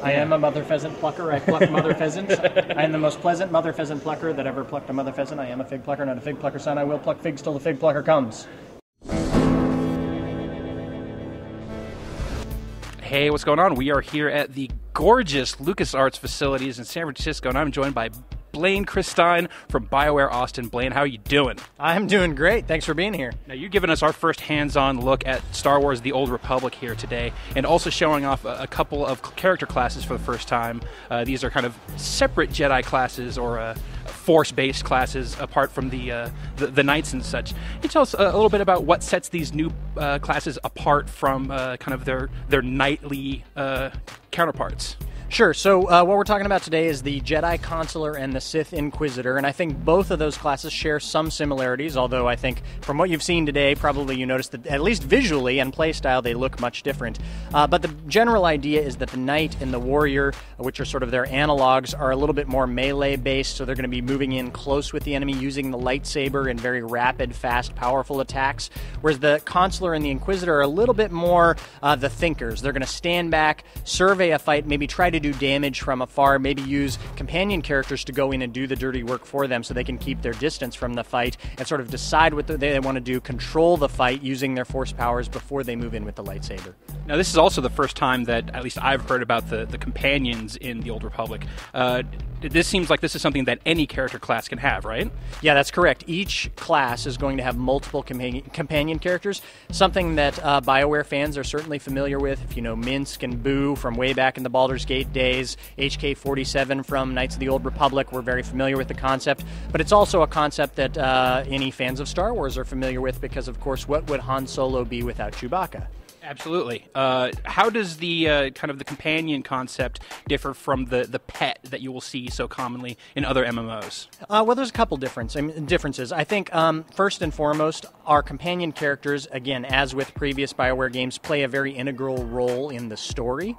I am a mother pheasant plucker. I pluck mother pheasants. I am the most pleasant mother pheasant plucker that ever plucked a mother pheasant. I am a fig plucker, not a fig plucker son. I will pluck figs till the fig plucker comes. Hey, what's going on? We are here at the gorgeous LucasArts facilities in San Francisco, and I'm joined by Blaine Christine from BioWare Austin. Blaine, how are you doing? I'm doing great. Thanks for being here. Now, you've given us our first hands-on look at Star Wars The Old Republic here today, and also showing off a couple of character classes for the first time. These are kind of separate Jedi classes or Force-based classes apart from the Knights and such. Can you tell us a little bit about what sets these new classes apart from kind of their knightly counterparts? Sure. So what we're talking about today is the Jedi Consular and the Sith Inquisitor, and I think both of those classes share some similarities, although I think from what you've seen today, probably you noticed that at least visually and playstyle, they look much different. But the general idea is that the Knight and the Warrior, which are sort of their analogs, are a little bit more melee-based, so they're going to be moving in close with the enemy, using the lightsaber in very rapid, fast, powerful attacks, whereas the Consular and the Inquisitor are a little bit more the thinkers. They're going to stand back, survey a fight, maybe try to do damage from afar, maybe use companion characters to go in and do the dirty work for them so they can keep their distance from the fight and sort of decide what they want to do, control the fight using their force powers before they move in with the lightsaber. Now, this is also the first time that at least I've heard about the companions in the Old Republic. This seems like this is something that any character class can have, right? Yeah, that's correct. Each class is going to have multiple companion characters, something that BioWare fans are certainly familiar with. If you know Minsk and Boo from way back in the Baldur's Gate days, HK-47 from Knights of the Old Republic, we're very familiar with the concept. But it's also a concept that any fans of Star Wars are familiar with because, of course, what would Han Solo be without Chewbacca? Absolutely. How does the kind of the companion concept differ from the pet that you will see so commonly in other MMOs? Well, there's a couple differences. I think first and foremost, our companion characters, again, as with previous BioWare games, play a very integral role in the story.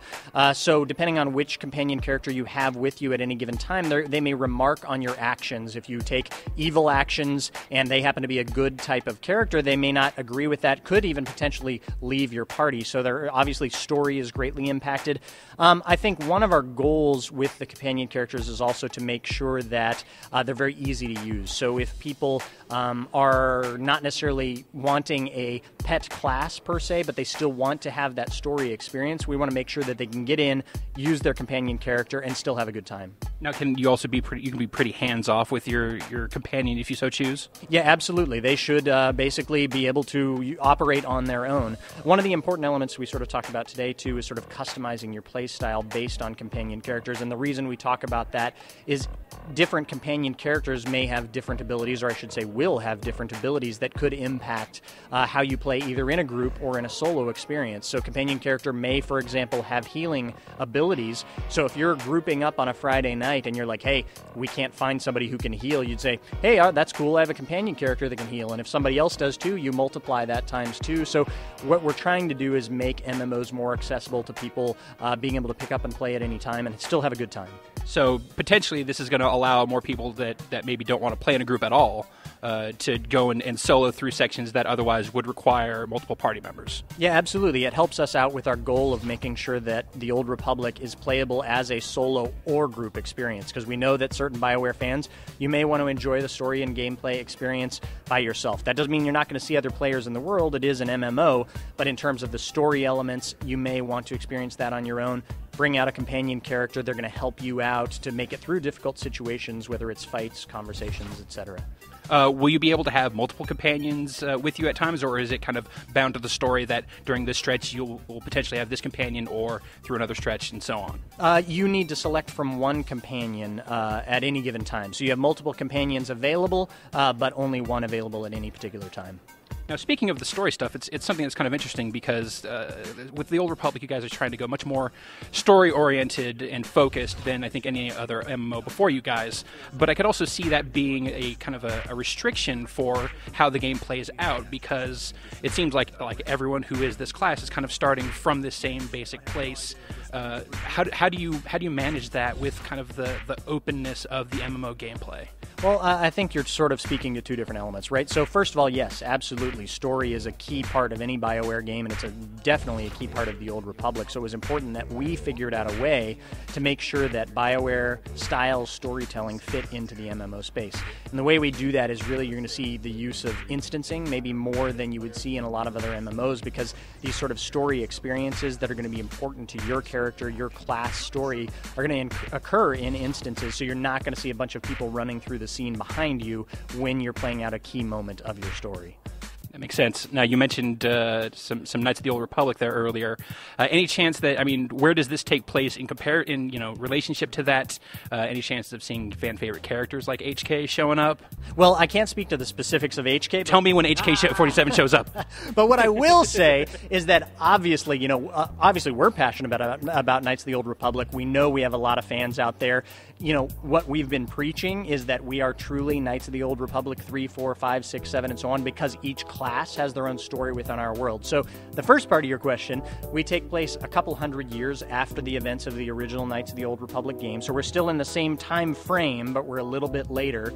So depending on which companion character you have with you at any given time, they may remark on your actions. If you take evil actions and they happen to be a good type of character, they may not agree with that, could even potentially leave your party. So obviously story is greatly impacted. I think one of our goals with the companion characters is also to make sure that they're very easy to use. So if people are not necessarily wanting a pet class per se, but they still want to have that story experience, we want to make sure that they can get in, use their companion character, and still have a good time. Now, can you also be pretty hands-off with your companion if you so choose? Yeah, absolutely. They should basically be able to operate on their own. One of the important elements we sort of talked about today, too, is sort of customizing your play style based on companion characters, and the reason we talk about that is different companion characters may have different abilities, or I should say will have different abilities that could impact how you play either in a group or in a solo experience. So companion character may, for example, have healing abilities. So if you're grouping up on a Friday night and you're like, hey, we can't find somebody who can heal, you'd say, hey, that's cool, I have a companion character that can heal. And if somebody else does too, you multiply that times two. So what we're trying to do is make MMOs more accessible to people, being able to pick up and play at any time and still have a good time. So potentially this is going to allow more people that maybe don't want to play in a group at all to go and solo through sections that otherwise would require multiple party members. Yeah, absolutely. It helps us out with our goal of making sure that the Old Republic is playable as a solo or group experience, because we know that certain BioWare fans, you may want to enjoy the story and gameplay experience by yourself. That doesn't mean you're not going to see other players in the world. It is an MMO, but in terms of the story elements, you may want to experience that on your own. Bring out a companion character. They're going to help you out to make it through difficult situations, whether it's fights, conversations, etc. Will you be able to have multiple companions with you at times, or is it kind of bound to the story that during this stretch you'll potentially have this companion or through another stretch and so on? You need to select from one companion at any given time. So you have multiple companions available, but only one available at any particular time. Now, speaking of the story stuff, it's something that's kind of interesting because with the Old Republic, you guys are trying to go much more story-oriented and focused than I think any other MMO before you guys. But I could also see that being a kind of a restriction for how the game plays out, because it seems like everyone who is this class is kind of starting from this same basic place. How do you manage that with kind of the openness of the MMO gameplay? Well, I think you're sort of speaking to two different elements, right? So first of all, yes, absolutely. Story is a key part of any BioWare game, and it's definitely a key part of the Old Republic. So it was important that we figured out a way to make sure that BioWare-style storytelling fit into the MMO space. And the way we do that is really you're going to see the use of instancing, maybe more than you would see in a lot of other MMOs, because these sort of story experiences that are going to be important to your character, your class story, are going to occur in instances, so you're not going to see a bunch of people running through the scene behind you when you're playing out a key moment of your story. That makes sense. Now, you mentioned some Knights of the Old Republic there earlier. Any chance that, I mean, where does this take place in relationship to that? Any chances of seeing fan favorite characters like HK showing up? Well, I can't speak to the specifics of HK. Tell me when HK-47 shows up. But what I will say is that obviously, obviously we're passionate about Knights of the Old Republic. We know we have a lot of fans out there. What we've been preaching is that we are truly Knights of the Old Republic 3, 4, 5, 6, 7, and so on, because each class has their own story within our world. So the first part of your question, we take place a couple hundred years after the events of the original Knights of the Old Republic game. So we're still in the same time frame, but we're a little bit later.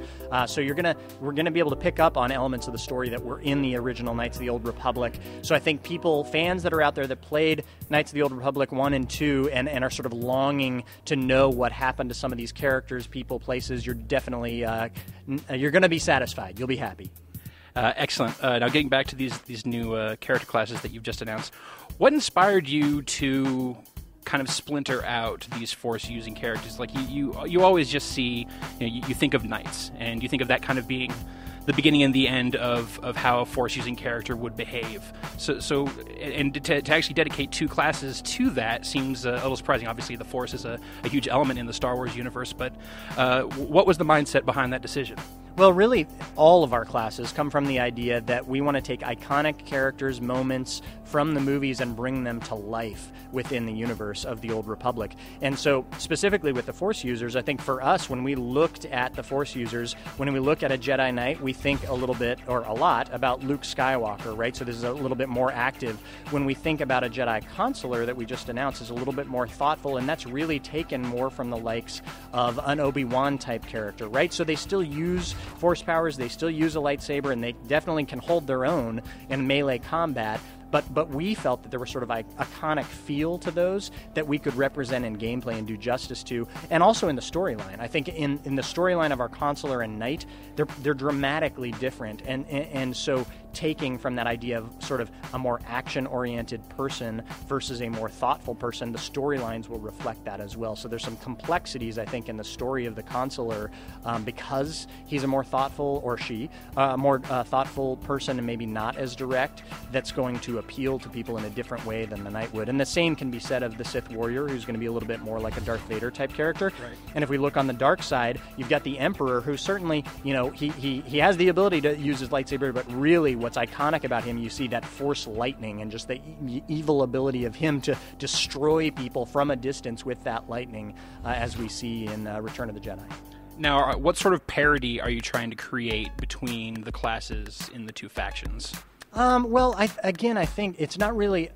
So we're gonna be able to pick up on elements of the story that were in the original Knights of the Old Republic. So I think fans that are out there that played Knights of the Old Republic 1 and 2 and are sort of longing to know what happened to some of these characters, people, places, you're definitely you're going to be satisfied. You'll be happy. Excellent. Now, getting back to these new character classes that you've just announced, what inspired you to kind of splinter out these Force-using characters? Like you always just see, you think of Knights, and you think of that kind of being the beginning and the end of how a Force-using character would behave. So to actually dedicate two classes to that seems a little surprising. Obviously, the Force is a huge element in the Star Wars universe, but what was the mindset behind that decision? Well, really, all of our classes come from the idea that we want to take iconic characters, moments from the movies and bring them to life within the universe of the Old Republic. And so, specifically with the Force users, I think for us, when we looked at the Force users, when we look at a Jedi Knight, we think a little bit, or a lot, about Luke Skywalker, right? So this is a little bit more active. When we think about a Jedi Consular that we just announced, is a little bit more thoughtful, and that's really taken more from the likes of an Obi-Wan type character, right? So they still use Force powers, they still use a lightsaber, and they definitely can hold their own in melee combat. But we felt that there was sort of an iconic feel to those that we could represent in gameplay and do justice to, and also in the storyline. I think in the storyline of our Consular and Knight, they're dramatically different, and so taking from that idea of sort of a more action-oriented person versus a more thoughtful person, the storylines will reflect that as well. So there's some complexities, I think, in the story of the Consular because he's a more thoughtful, or she, a more thoughtful person and maybe not as direct, that's going to appeal to people in a different way than the Knight would. And the same can be said of the Sith Warrior, who's going to be a little bit more like a Darth Vader type character. Right. And if we look on the dark side, you've got the Emperor, who certainly, he has the ability to use his lightsaber, but really what's iconic about him, you see that Force lightning and just the evil ability of him to destroy people from a distance with that lightning, as we see in Return of the Jedi. Now, what sort of parody are you trying to create between the classes in the two factions? Well, I think it's not really...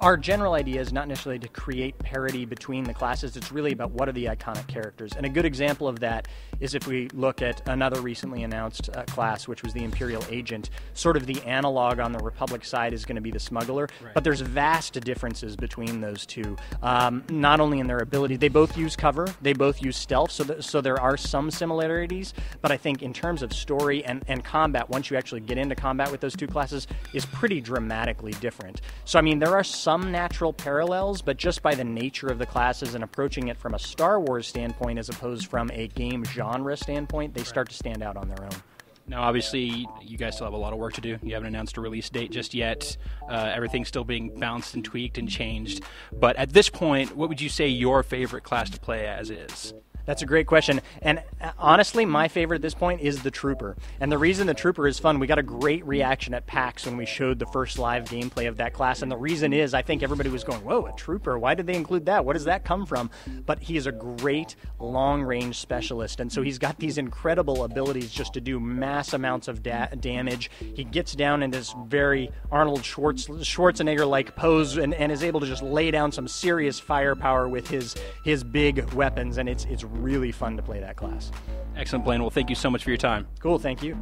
Our general idea is not necessarily to create parity between the classes. It's really about what are the iconic characters. And a good example of that is if we look at another recently announced class, which was the Imperial Agent. Sort of the analog on the Republic side is going to be the Smuggler. Right. But there's vast differences between those two. Not only in their ability, they both use cover, they both use stealth, so there are some similarities. But I think in terms of story and combat, once you actually get into combat with those two classes, is pretty dramatically different. So, I mean, there are some natural parallels, but just by the nature of the classes and approaching it from a Star Wars standpoint as opposed from a game genre standpoint, they start to stand out on their own. Now, obviously, you guys still have a lot of work to do. You haven't announced a release date just yet. Everything's still being bounced and tweaked and changed. But at this point, what would you say your favorite class to play as is? That's a great question. And honestly, my favorite at this point is the Trooper. And the reason the Trooper is fun, we got a great reaction at PAX when we showed the first live gameplay of that class. And the reason is, I think everybody was going, whoa, a Trooper? Why did they include that? What does that come from? But he is a great long-range specialist. And so he's got these incredible abilities just to do mass amounts of damage. He gets down in this very Arnold Schwarzenegger-like pose and is able to just lay down some serious firepower with his big weapons. And it's really fun to play that class. Excellent, Blaine. Well, thank you so much for your time. Cool, thank you.